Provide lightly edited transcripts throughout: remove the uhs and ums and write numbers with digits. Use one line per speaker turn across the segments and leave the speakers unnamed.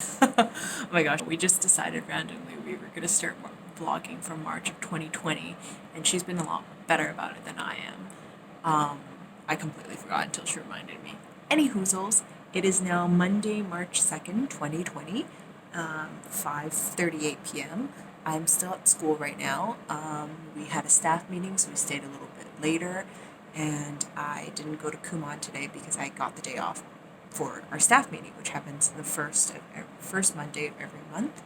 Oh my gosh, we just decided randomly we were going to start vlogging from March of 2020, and she's been a lot better about it than I am. I completely forgot until she reminded me. Any hoozles, it is now Monday, March 2nd, 2020, 5:38 p.m. I'm still at school right now. We had a staff meeting, so we stayed a little bit later, and I didn't go to Kumon today because I got the day off for our staff meeting, which happens the first Monday of every month.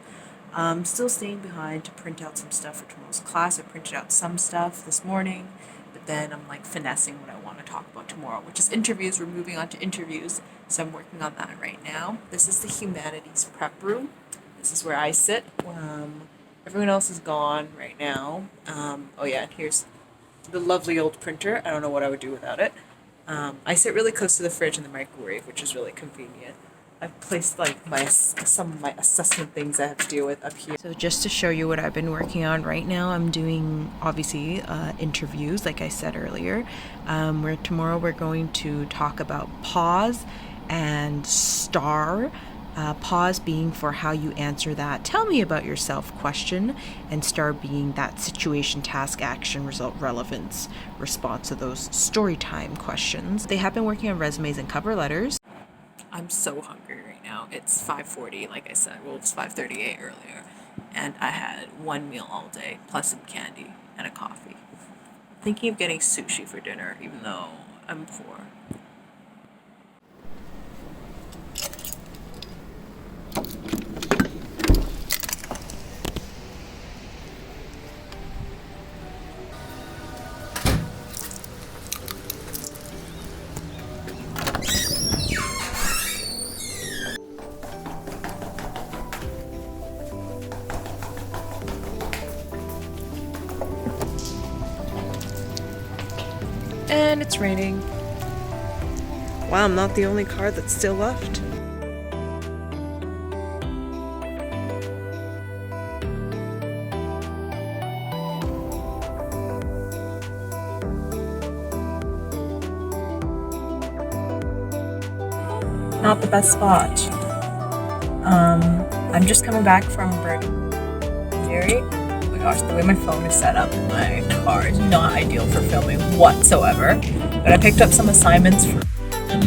Still staying behind to print out some stuff for tomorrow's class. I printed out some stuff this morning, but then I'm like finessing what I want to talk about tomorrow, which is interviews. We're moving on to interviews, so I'm working on that right now. This is the humanities prep room. This is where I sit. Everyone else is gone right now. Oh yeah, and here's the lovely old printer. I don't know what I would do without it. I sit really close to the fridge and the microwave, which is really convenient. I've placed like some of my assessment things I have to deal with up here. So just to show you what I've been working on right now, I'm doing obviously interviews, like I said earlier. Where tomorrow we're going to talk about pause and star. Pause being for how you answer that "tell me about yourself" question, and star being that situation, task, action, result, relevance response to those story time questions. They have been working on resumes and cover letters. I'm so hungry right now. It's 5:40, like I said. Well, it was 5:38 earlier, and I had one meal all day plus some candy and a coffee. Thinking of getting sushi for dinner, even though I'm poor. And it's raining. Wow, I'm not the only car that's still left. Not the best spot. I'm just coming back from Jerry. Oh my gosh, the way my phone is set up in my car is not ideal for filming whatsoever. But I picked up some assignments for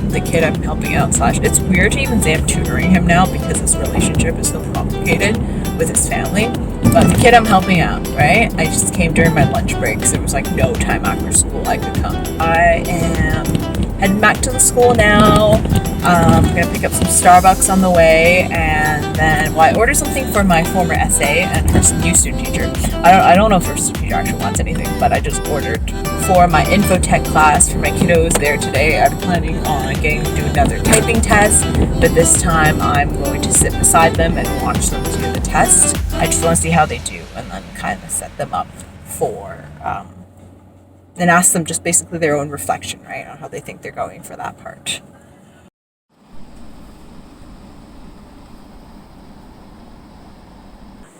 the kid I'm helping out / it's weird to even say I'm tutoring him now because his relationship is so complicated with his family. But the kid I'm helping out, right? I just came during my lunch break, so it was like no time after school I could come. I am heading back to the school now. I'm gonna pick up some Starbucks on the way, and then I ordered something for my former SA and her new student teacher. I don't know if her student teacher actually wants anything, but I just ordered for my infotech class for my kiddos there today. I'm planning on getting to do another typing test, but this time I'm going to sit beside them and watch them do the test. I just want to see how they do, and then kind of set them up for and ask them just basically their own reflection, right, on how they think they're going for that part.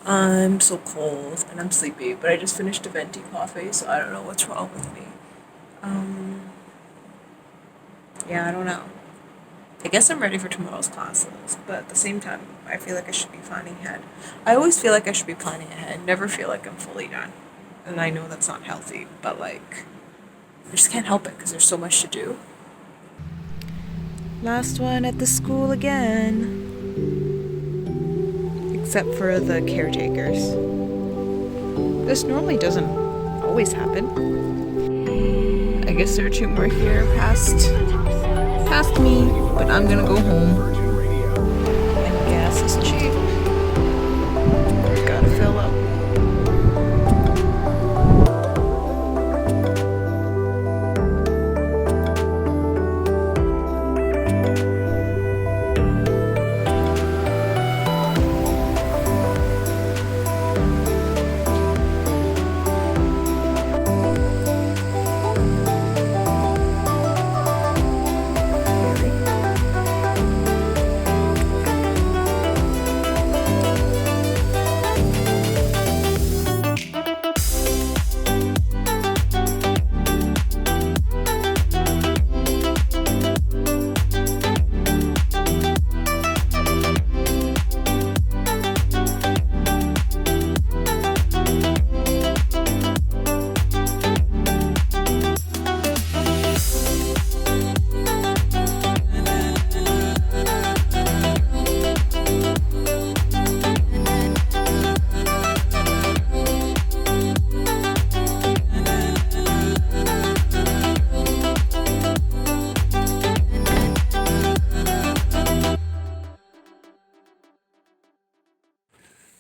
I'm so cold and I'm sleepy, but I just finished a venti coffee, so I don't know what's wrong with me. Yeah, I don't know. I guess I'm ready for tomorrow's classes, but at the same time, I feel like I should be planning ahead. I always feel like I should be planning ahead, never feel like I'm fully done. And I know that's not healthy, but like, I just can't help it because there's so much to do. Last one at the school again. Except for the caretakers. This normally doesn't always happen. I guess there are two more here past me, but I'm gonna go home. And gas is cheap. Gotta fill up.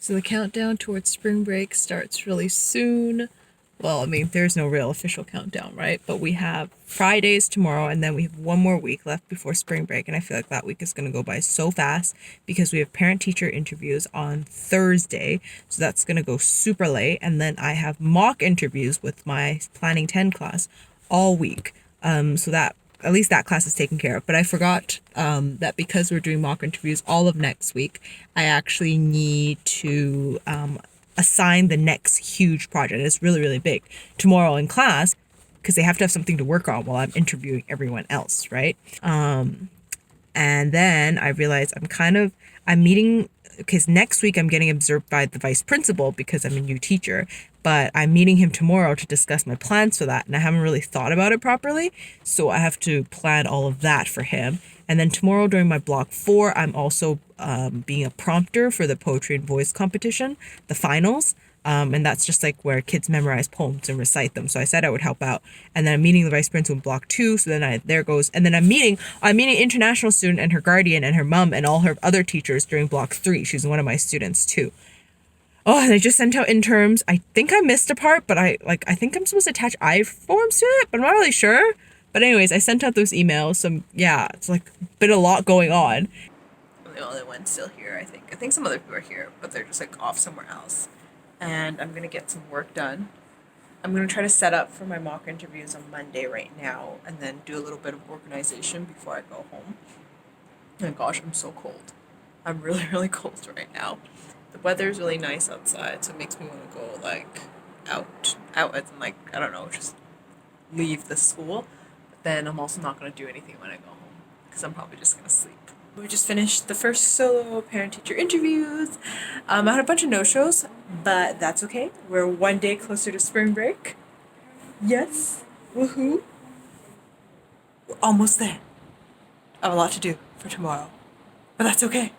So the countdown towards spring break starts really soon. Well, I mean, there's no real official countdown, right? But we have Fridays tomorrow, and then we have one more week left before spring break. And I feel like that week is going to go by so fast because we have parent-teacher interviews on Thursday. So that's going to go super late. And then I have mock interviews with my Planning 10 class all week. So that at least that class is taken care of. But I forgot that because we're doing mock interviews all of next week, I actually need to assign the next huge project. It's really, really big tomorrow in class because they have to have something to work on while I'm interviewing everyone else, right? And then I realized I'm meeting, because next week I'm getting observed by the vice principal because I'm a new teacher, but I'm meeting him tomorrow to discuss my plans for that. And I haven't really thought about it properly. So I have to plan all of that for him. And then tomorrow during my block 4, I'm also being a prompter for the poetry and voice competition, the finals. And that's just like where kids memorize poems and recite them. So I said I would help out. And then I'm meeting the vice principal in block 2. So then there goes. And then I'm meeting an international student and her guardian and her mom and all her other teachers during block 3. She's one of my students too. Oh, and I just sent out interms. I think I missed a part, but I think I'm supposed to attach I-forms to it, but I'm not really sure. But anyways, I sent out those emails. So yeah, it's like been a lot going on.
I'm the only one still here, I think. I think some other people are here, but they're just like off somewhere else. And I'm gonna get some work done. I'm gonna try to set up for my mock interviews on Monday right now, and then do a little bit of organization before I go home. Oh my gosh, I'm so cold. I'm really, really cold right now. The weather's really nice outside, so it makes me want to go like out as in like, I don't know, just leave the school. But then I'm also not gonna do anything when I go home because I'm probably just gonna sleep. We just finished the first solo parent-teacher interviews. I had a bunch of no-shows, but that's okay. We're one day closer to spring break. Yes, woohoo! We're almost there. I have a lot to do for tomorrow, but that's okay.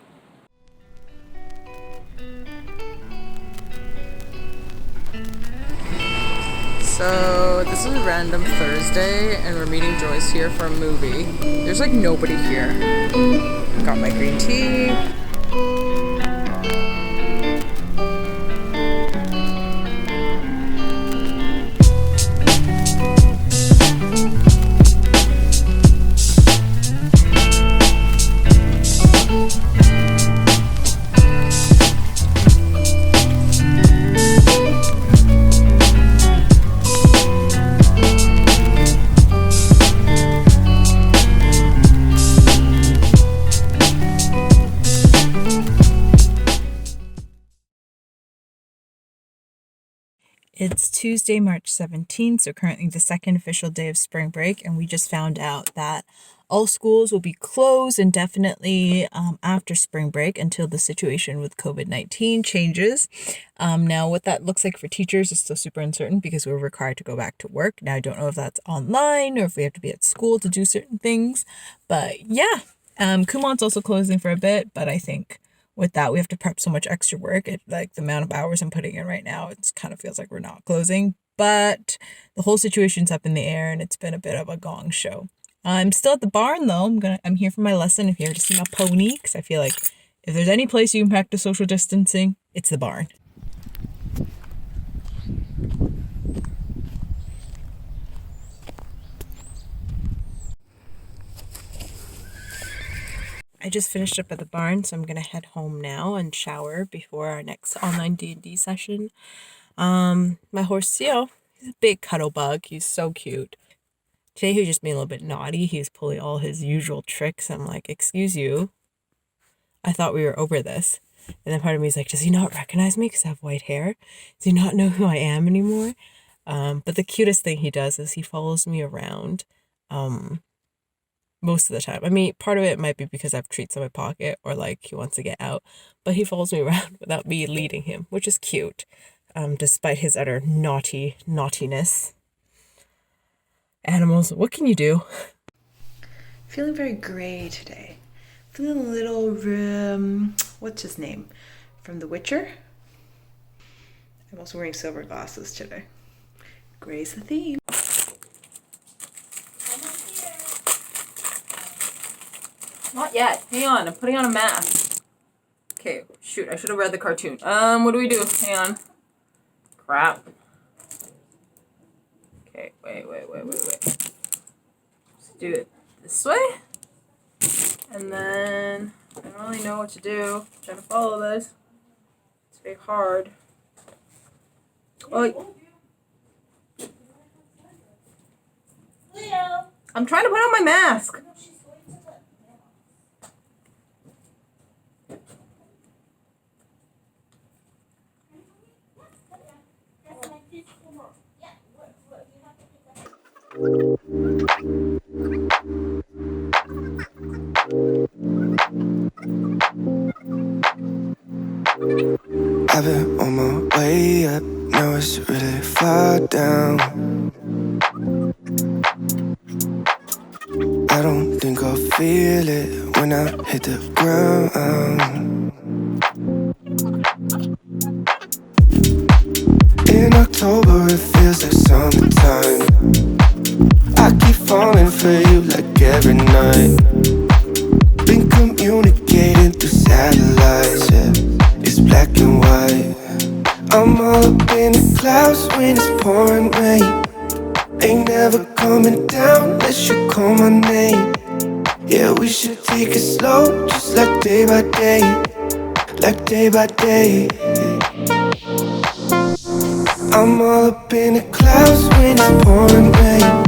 So this is a random Thursday, and we're meeting Joyce here for a movie. There's like nobody here. Got my green tea.
It's Tuesday, March 17th, so currently the second official day of spring break, and we just found out that all schools will be closed indefinitely after spring break until the situation with COVID-19 changes. Now, what that looks like for teachers is still super uncertain because we're required to go back to work. Now, I don't know if that's online or if we have to be at school to do certain things, but yeah. Kumon's also closing for a bit, but I think with that we have to prep so much extra work. Like the amount of hours I'm putting in right now, it kind of feels like we're not closing, but the whole situation's up in the air and it's been a bit of a gong show. I'm still at the barn though. I'm here for my lesson. If you're here to see my pony, because I feel like if there's any place you can practice social distancing, it's the barn. I just finished up at the barn, so I'm gonna head home now and shower before our next online D&D session. My horse, he's a big cuddle bug. He's so cute. Today he was just being a little bit naughty. He was pulling all his usual tricks. I'm like, excuse you. I thought we were over this. And then part of me is like, does he not recognize me because I have white hair? Does he not know who I am anymore? But the cutest thing he does is he follows me around. Most of the time. I mean, part of it might be because I have treats in my pocket or like he wants to get out, but he follows me around without me leading him, which is cute, despite his utter naughtiness. Animals, what can you do?
Feeling very gray today. Feeling a little, what's his name? From The Witcher? I'm also wearing silver glasses today. Gray's the theme. Not yet. Hang on. I'm putting on a mask.
Okay, shoot, I should have read the cartoon. What do we do? Hang on. Crap. Okay, wait. Let's do it this way. And then, I don't really know what to do. I'm trying to follow this. It's very hard. Oh.
Kleo.
I'm trying to put on my mask.
I've been on my way up, now it's really far down. I don't think I'll feel it when I hit the ground. In October it feels like summertime. I keep falling for you like every night. Been communicating through satellites, yeah. It's black and white. I'm all up in the clouds when it's pouring rain. Ain't never coming down unless you call my name. Yeah, we should take it slow, just like day by day. Like day by day. I'm all up in the clouds when it's pouring rain.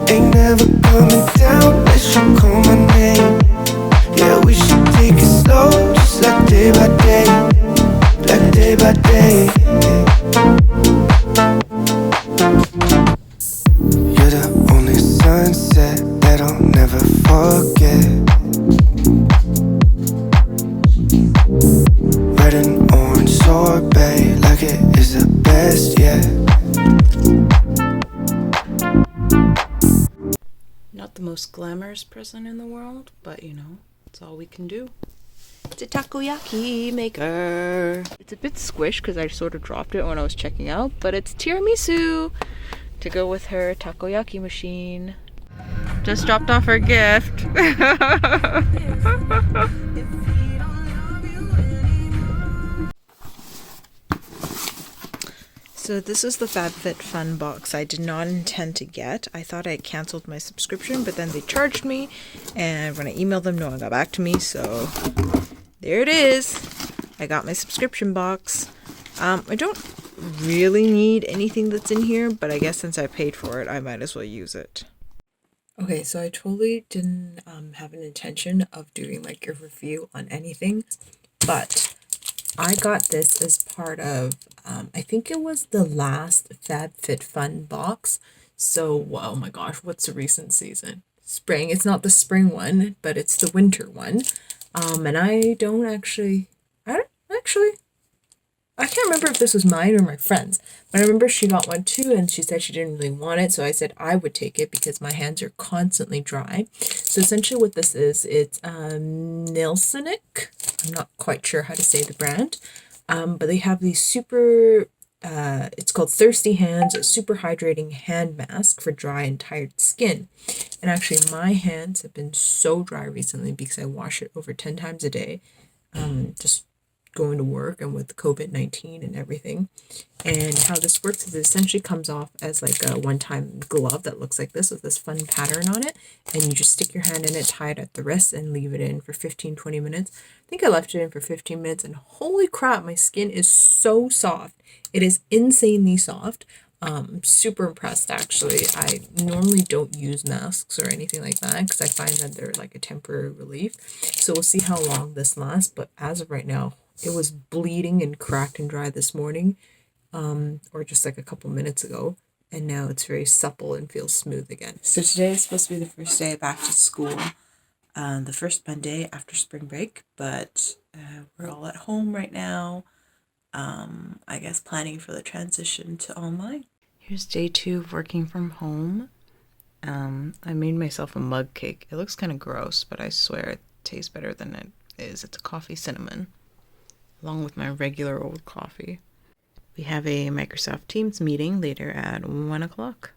Ain't never coming down unless you call my name. Yeah, we should take it slow, just like day by day. Like day by day. You're the only sunset that I'll never forget. Red and orange sorbet, like it is the best yet.
Not the most glamorous present in the world, but you know, it's all we can do. It's a takoyaki maker. It's a bit squished because I sort of dropped it when I was checking out, but it's tiramisu to go with her takoyaki machine. Just dropped off her gift. So this is the FabFitFun box I did not intend to get. I thought I had canceled my subscription, but then they charged me, and when I emailed them, no one got back to me, so there it is. I got my subscription box. I don't really need anything that's in here, but I guess since I paid for it, I might as well use it. Okay, so I totally didn't have an intention of doing like a review on anything, but I got this as part of, I think it was the last FabFitFun box. So, oh my gosh, what's the recent season? Spring. It's not the spring one, but it's the winter one. And I can't remember if this was mine or my friend's, but I remember she got one too, and she said she didn't really want it, so I said I would take it because my hands are constantly dry. So essentially what this is, it's Nilsonic. I'm not quite sure how to say the brand, but they have these super, it's called Thirsty Hands, a super hydrating hand mask for dry and tired skin. And actually my hands have been so dry recently because I wash it over 10 times a day, just going to work and with COVID-19 and everything. And how this works is it essentially comes off as like a one-time glove that looks like this with this fun pattern on it, and you just stick your hand in it, tie it at the wrist, and leave it in for 15-20 minutes. I think I left it in for 15 minutes, and holy crap, my skin is so soft. It is insanely soft. I'm super impressed actually. I normally don't use masks or anything like that because I find that they're like a temporary relief. So we'll see how long this lasts, but as of right now, it was bleeding and cracked and dry this morning, or just like a couple minutes ago, and now it's very supple and feels smooth again. So today is supposed to be the first day back to school, the first Monday after spring break, but we're all at home right now. I guess planning for the transition to online. Here's day 2 of working from home. I made myself a mug cake. It looks kind of gross, but I swear it tastes better than it is. It's a coffee cinnamon, along with my regular old coffee. We have a Microsoft Teams meeting later at 1 o'clock.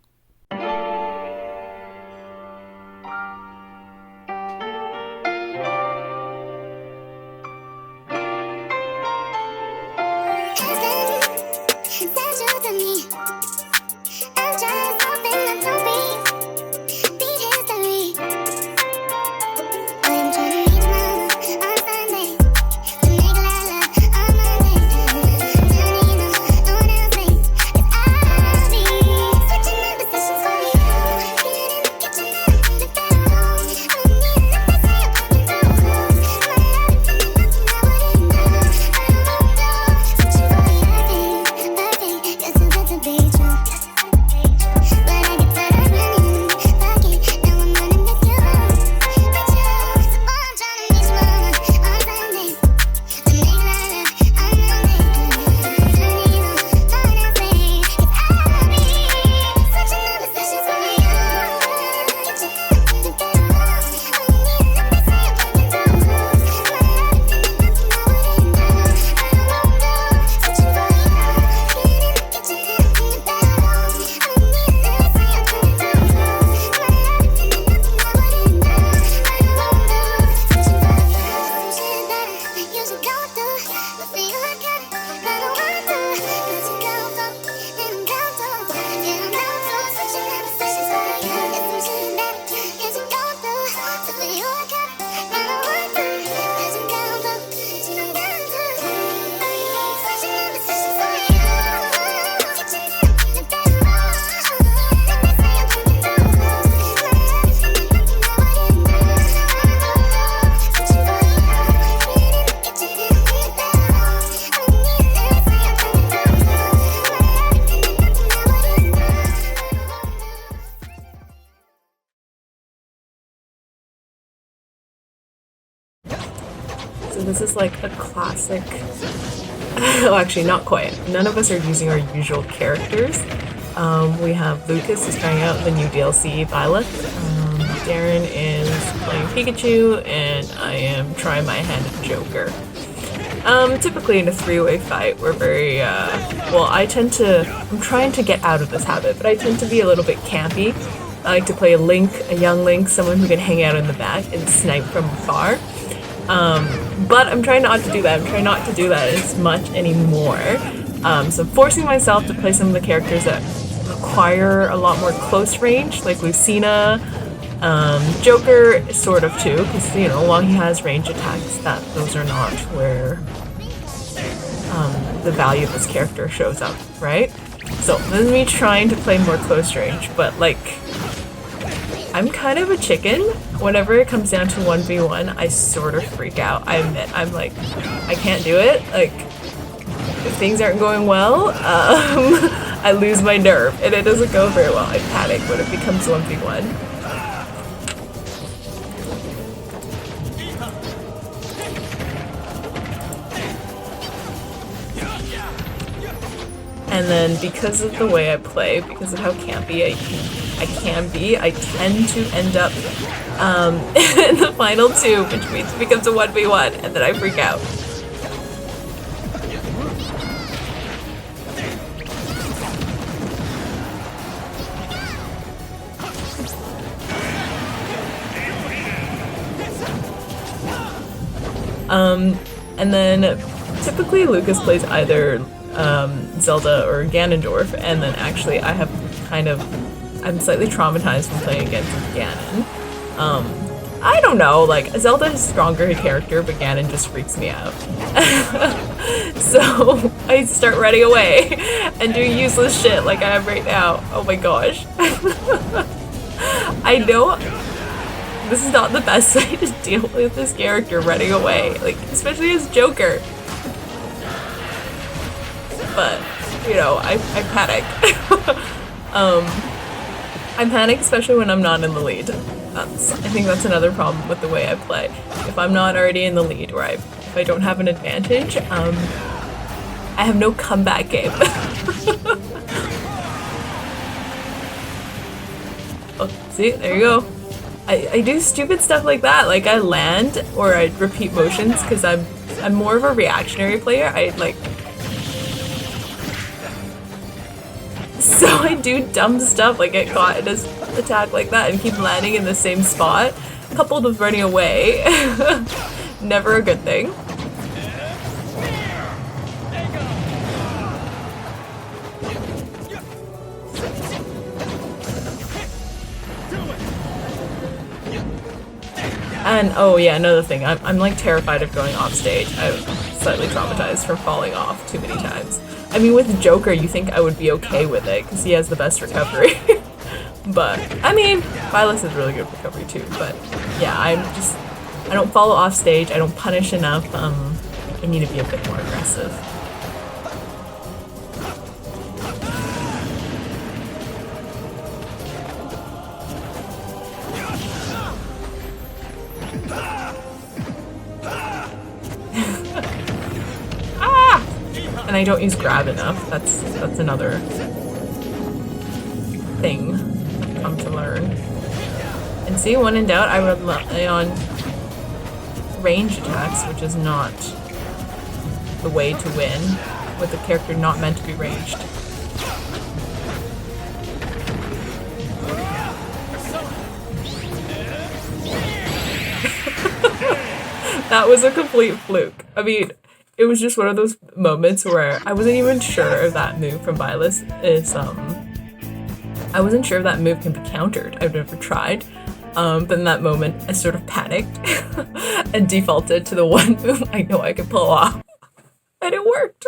this is like a classic. Oh, actually, not quite. None of us are using our usual characters. We have Lucas is trying out the new DLC, Violet. Darren is playing Pikachu, and I am trying my hand at Joker. Typically in a three-way fight, we're very, I'm trying to get out of this habit, but I tend to be a little bit campy. I like to play a Link, a young Link, someone who can hang out in the back and snipe from afar. But I'm trying not to do that. I'm trying not to do that as much anymore. So I'm forcing myself to play some of the characters that require a lot more close range, like Lucina, Joker, sort of too, because, while he has range attacks, those are not where the value of this character shows up, right? So this is me trying to play more close range, but like, I'm kind of a chicken. Whenever it comes down to 1v1, I sort of freak out. I admit, I'm like, I can't do it. Like, if things aren't going well, I lose my nerve, and it doesn't go very well. I panic when it becomes 1v1. And then because of the way I play, because of how campy I can be, I tend to end up in the final two, which means it becomes a 1v1, and then I freak out. And then typically Lucas plays either Zelda or Ganondorf, and then actually I'm slightly traumatized from playing against Ganon. I don't know, like, Zelda is a stronger character, but Ganon just freaks me out. So I start running away and doing useless shit like I am right now. Oh my gosh. I know this is not the best way to deal with this character running away, like, especially as Joker. But, I panic. I panic, especially when I'm not in the lead. I think that's another problem with the way I play. If I'm not already in the lead, or if I don't have an advantage, I have no comeback game. Oh, see, there you go. I do stupid stuff like that, like I land or I repeat motions because I'm more of a reactionary player. So I do dumb stuff, like get caught in an attack like that and keep landing in the same spot, coupled with running away. Never a good thing. And oh yeah, another thing, I'm like terrified of going off stage. I'm slightly traumatized from falling off too many times. I mean, with Joker, you think I would be okay with it because he has the best recovery. But I mean, Violet has really good recovery too. But yeah, I don't follow off stage. I don't punish enough. I need to be a bit more aggressive. And I don't use grab enough. That's another thing I've come to learn. And see, when in doubt, I rely on range attacks, which is not the way to win with a character not meant to be ranged. That was a complete fluke. I mean, it was just one of those moments where I wasn't even sure if that move from Violet is, I wasn't sure if that move can be countered. I've never tried. But in that moment, I sort of panicked and defaulted to the one move I know I could pull off. And it worked.